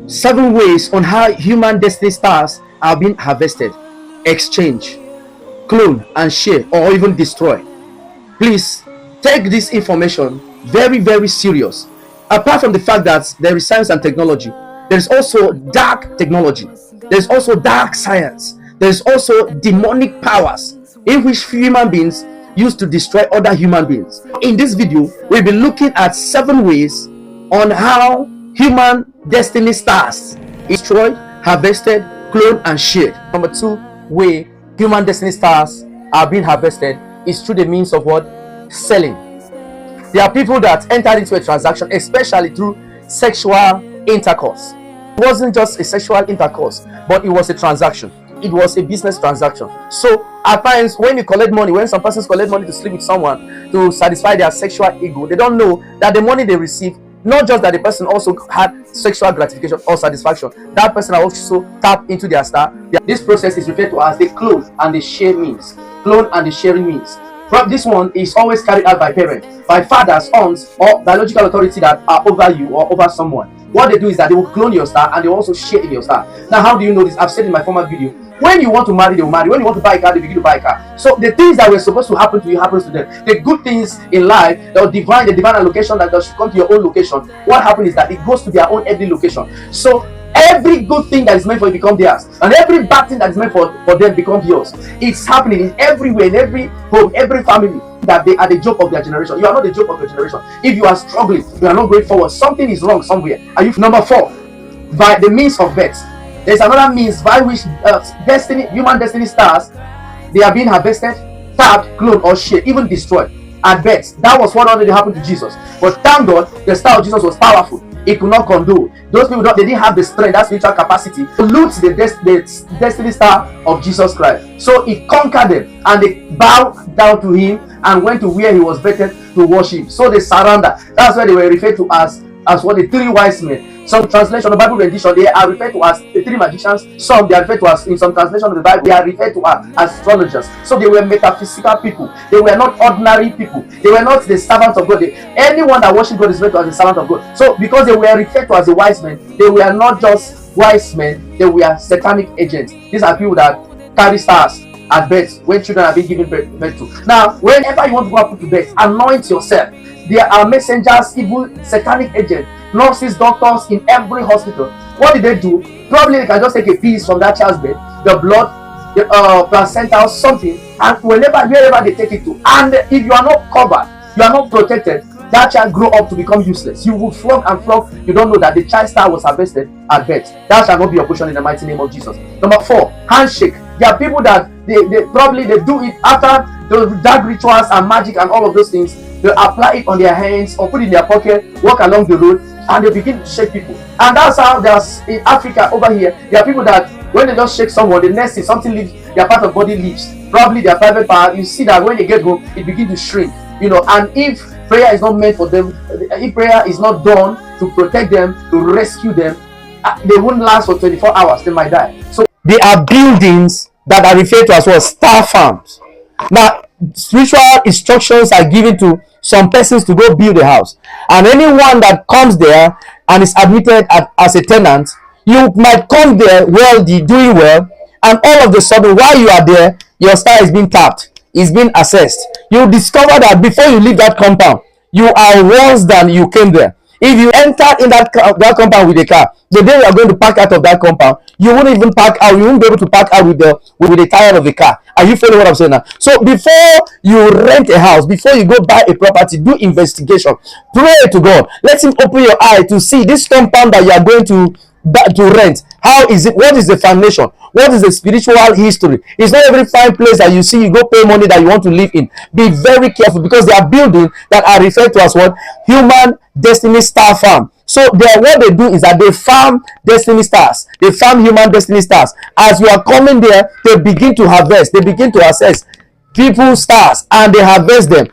7 ways on how human destiny stars are being harvested, exchange, clone, and share, or even destroy. Please take this information very, very serious. Apart from the fact that there is science and technology, there is also dark technology, there is also dark science, there is also demonic powers in which human beings use to destroy other human beings. In this video, we'll be looking at 7 ways on how human destiny stars is destroyed, harvested, cloned, and shared. Number 2 way human destiny stars are being harvested is through the means of what? Selling. There are people that enter into a transaction, especially through sexual intercourse. It wasn't just a sexual intercourse, but it was a transaction. It was a business transaction. So at times, when you collect money, when some persons collect money to sleep with someone to satisfy their sexual ego, they don't know that the money they receive, not just that the person also had sexual gratification or satisfaction, that person also tap into their star. This process is referred to as the clone and the share means. Clone and the sharing means. This one is always carried out by parents, by fathers, aunts, or biological authority that are over you or over someone. What they do is that they will clone your star and they will also share in your star. Now, how do you know this? I've said in my former video, when you want to marry, they will marry. When you want to buy a car, they begin to buy a car. So the things that were supposed to happen to you happens to them. The good things in life, the divine allocation that should come to your own location, what happens is that it goes to their own every location. So every good thing that is meant for you become theirs, and every bad thing that is meant for them become yours. It's happening in everywhere, in every home, every family, that they are the joke of their generation. You are not the joke of your generation. If you are struggling, you are not going forward, something is wrong somewhere. Are you? Number 4, by the means of birth. There's another means by which human destiny stars, they are being harvested, tapped, cloned, or shared, even destroyed at birth. That was what already happened to Jesus. But thank God, the star of Jesus was powerful. It could not condone. Those people, they didn't have the strength, that spiritual capacity to loot the destiny star of Jesus Christ. So he conquered them, and they bowed down to him and went to where he was vetted to worship. So they surrender. That's why they were referred to as what? The 3 wise men. Some translation of the Bible rendition, they are referred to as the 3 magicians. Some they are referred to as, in some translation of the Bible, they are referred to as astrologers. So they were metaphysical people. They were not ordinary people. They were not the servants of God. Anyone that worships God is referred to as a servant of God. So because they were referred to as the wise men, they were not just wise men, they were satanic agents. These are people that carry stars at birth when children are being given birth to. Now, whenever you want to go up to birth, anoint yourself. There are messengers, evil satanic agents, nurses, doctors in every hospital. What did they do? Probably they can just take a piece from that child's bed, the blood, the placenta or something, and wherever they take it to, and if you are not covered, you are not protected, that child grow up to become useless. You will flog and flog. You don't know that the child star was harvested at birth. That shall not be your portion in the mighty name of Jesus. Number 4, handshake. There are people that they do it after the dark rituals and magic and all of those things. They apply it on their hands or put it in their pocket, walk along the road, and they begin to shake people. And that's how there's in Africa over here. There are people that when they just shake someone, the next thing something leaves, their part of body leaves, probably their private part. You see that when they get home, it begins to shrink. And if prayer is not meant for them, if prayer is not done to protect them, to rescue them, they won't last for 24 hours. They might die. So they are buildings that are referred to as well star farms. Now, spiritual instructions are given to some persons to go build a house, and anyone that comes there and is admitted as a tenant, you might come there wealthy, doing well, and all of a sudden while you are there, your star is being tapped, is being assessed. You discover that before you leave that compound, you are worse than you came there. If you enter in that compound with a car, the day you are going to park out of that compound, you won't even park out. You won't be able to park out with the tire of the car. Are you following what I'm saying now? So before you rent a house, before you go buy a property, do investigation. Pray to God. Let Him open your eye to see this compound that you are going to rent. How is it? What is the foundation? What is the spiritual history? It's not every fine place that you see you go pay money that you want to live in. Be very careful, because they are buildings that are referred to as what? Human destiny star farm. So what they do is that they farm destiny stars. They farm human destiny stars. As you are coming there, they begin to harvest. They begin to assess people's stars, and they harvest them.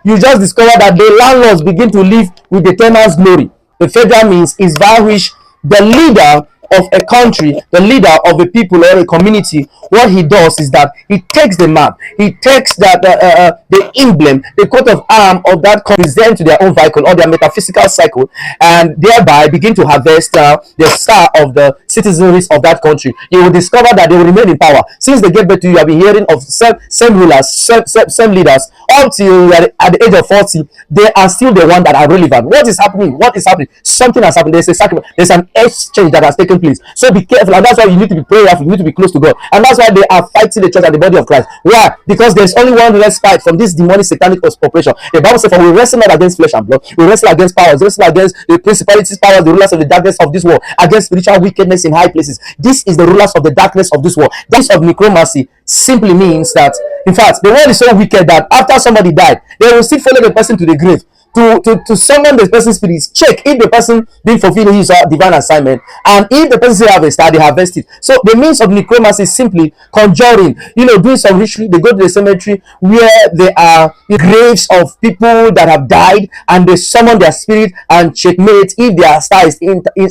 You just discover that the landlords begin to live with the tenant's glory. The federal means is by which the leader of a country, the leader of a people or a community, what he does is that he takes the map, he takes the emblem, the coat of arm of that country, present to their own vehicle or their metaphysical cycle, and thereby begin to harvest the star of the citizens of that country. You will discover that they will remain in power. Since they gave birth to you, you have been hearing of same rulers, same leaders, until at the age of 40, they are still the one that are relevant. What is happening? What is happening? Something has happened. There's a sacrifice, there's an exchange that has taken place. So be careful, and that's why you need to be prayerful, you need to be close to God. And that's why they are fighting the church and the body of Christ. Why? Because there's only one respite from this demonic satanic operation. The Bible says, for we wrestle not against flesh and blood, we wrestle against powers, we wrestle against the principalities, powers, the rulers of the darkness of this world, against spiritual wickedness in high places. This is the rulers of the darkness of this world. This of necromancy simply means that, in fact, the world is so wicked that after somebody died, they will still follow the person to the grave to summon the person's spirits, check if the person didn't fulfill his divine assignment, and if the person still have a star, they harvest it. So the means of necromancy is simply conjuring, doing some ritual. They go to the cemetery where there are graves of people that have died, and they summon their spirit and checkmate if their star is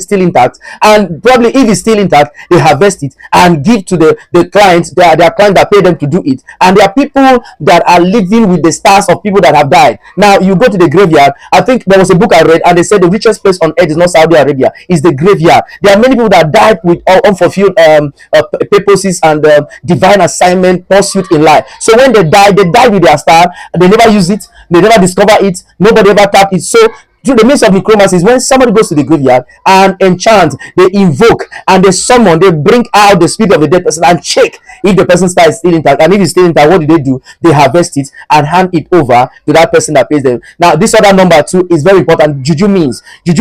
still intact, and probably if it's still intact, they harvest it and give to the clients, their client that pay them to do it. And there are people that are living with the stars of people that have died. Now you go to the graveyard. I think there was a book I read, and they said the richest place on earth is not Saudi Arabia, it's the graveyard. There are many people that died with unfulfilled purposes and divine assignment pursuit in life. So when they die with their star. They never use it, they never discover it, nobody ever tap it. So through the means of necromancy is when somebody goes to the graveyard and enchant, they invoke, and they summon, they bring out the spirit of the dead person and check if the person's star is still intact. And if it's still intact, what do? They harvest it and hand it over to that person that pays them. Now, this other number too is very important. Juju means they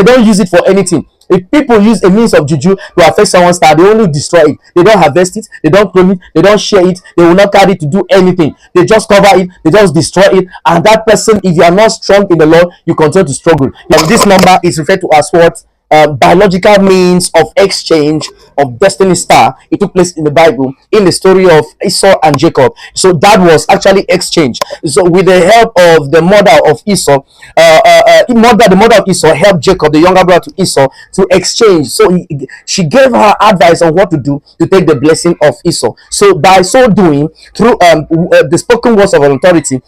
don't use it for anything. If people use a means of juju to affect someone's star, they only destroy it. They don't harvest it, they don't clone it, they don't share it, they will not carry it to do anything. They just cover it, they just destroy it. And that person, if you are not strong in the Lord, you continue to struggle. And this number is referred to as what? Biological means of exchange of destiny star. It took place in the Bible in the story of Esau and Jacob. So that was actually exchange. So with the help of the mother of Esau, the mother of Esau helped Jacob, the younger brother to Esau, to exchange. So she gave her advice on what to do to take the blessing of Esau. So by so doing, through the spoken words of authority,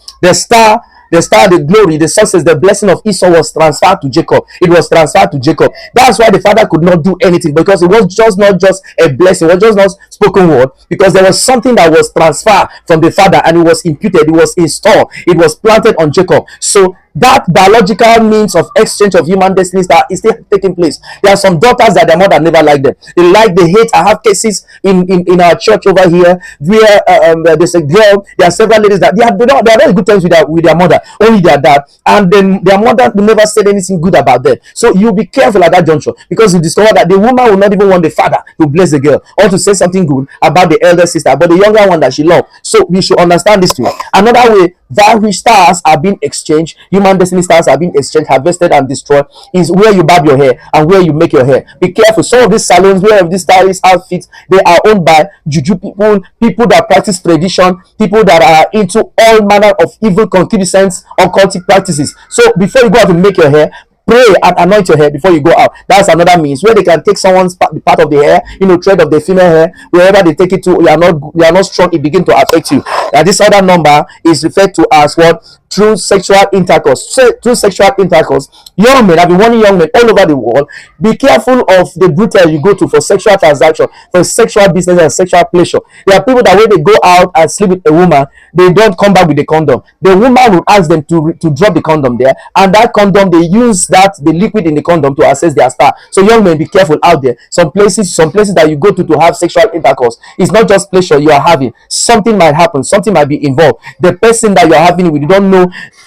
the glory, the success, the blessing of Esau was transferred to Jacob. It was transferred to Jacob. That's why the father could not do anything, because it was just not just a blessing, it was just not spoken word, because there was something that was transferred from the father, and it was imputed, it was installed, it was planted on Jacob. So that biological means of exchange of human destinies that is still taking place. There are some daughters that their mother never liked them. They hate. I have cases in our church over here where there's a girl. There are several ladies that they are very good terms with their mother, only their dad, and then their mother never said anything good about them. So you be careful at that juncture, because you discover that the woman will not even want the father to bless the girl or to say something good about the elder sister, but the younger one that she loved. So we should understand this too. Another way that which stars are being exchanged, human destiny stars are being exchanged, harvested and destroyed, is where you barb your hair and where you make your hair. Be careful. Some of these salons, where these stylist outfits, they are owned by juju people that practice tradition, people that are into all manner of evil concupiscence, occultic practices. So before you go out to make your hair, pray and anoint your hair before you go out. That's another means where they can take someone's part of the hair, thread of the female hair, wherever they take it to. You are not strong, it begin to affect you. And this other number is referred to as what? Through sexual intercourse. Through sexual intercourse, young men, I've been warning young men all over the world, be careful of the brutal you go to for sexual transaction, for sexual business and sexual pleasure. There are people that when they go out and sleep with a woman, they don't come back with the condom. The woman will ask them to drop the condom there, and that condom, they use the liquid in the condom to access their star. So young men, be careful out there. Some places that you go to have sexual intercourse, it's not just pleasure you are having. Something might happen, something might be involved. The person that you are having with, you don't know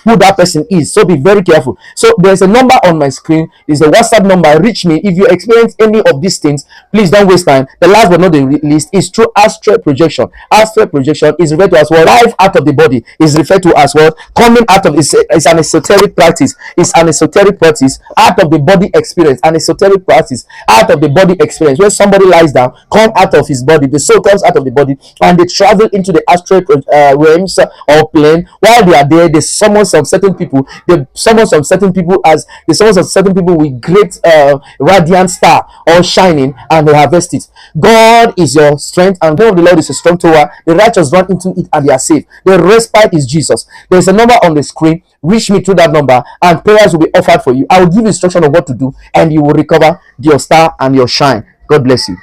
who that person is, so be very careful. So there's a number on my screen, is a WhatsApp number. Reach me if you experience any of these things. Please don't waste time. The last but not the least is through astral projection. Astral projection is referred to as what? Life out of the body is referred to as what? Coming out of it's an esoteric practice. It's an esoteric practice, out of the body experience. An esoteric practice, out of the body experience, where somebody lies down, come out of his body, the soul comes out of the body, and they travel into the astral realms or plane. While they are there, they they summon some certain people. They summon some certain people as they summon some certain people with great radiant star or shining, and they harvest it. God is your strength, and the name of the Lord is a strong tower. The righteous run into it and they are safe. The respite is Jesus. There's a number on the screen. Reach me through that number, and prayers will be offered for you. I will give instruction of what to do, and you will recover your star and your shine. God bless you.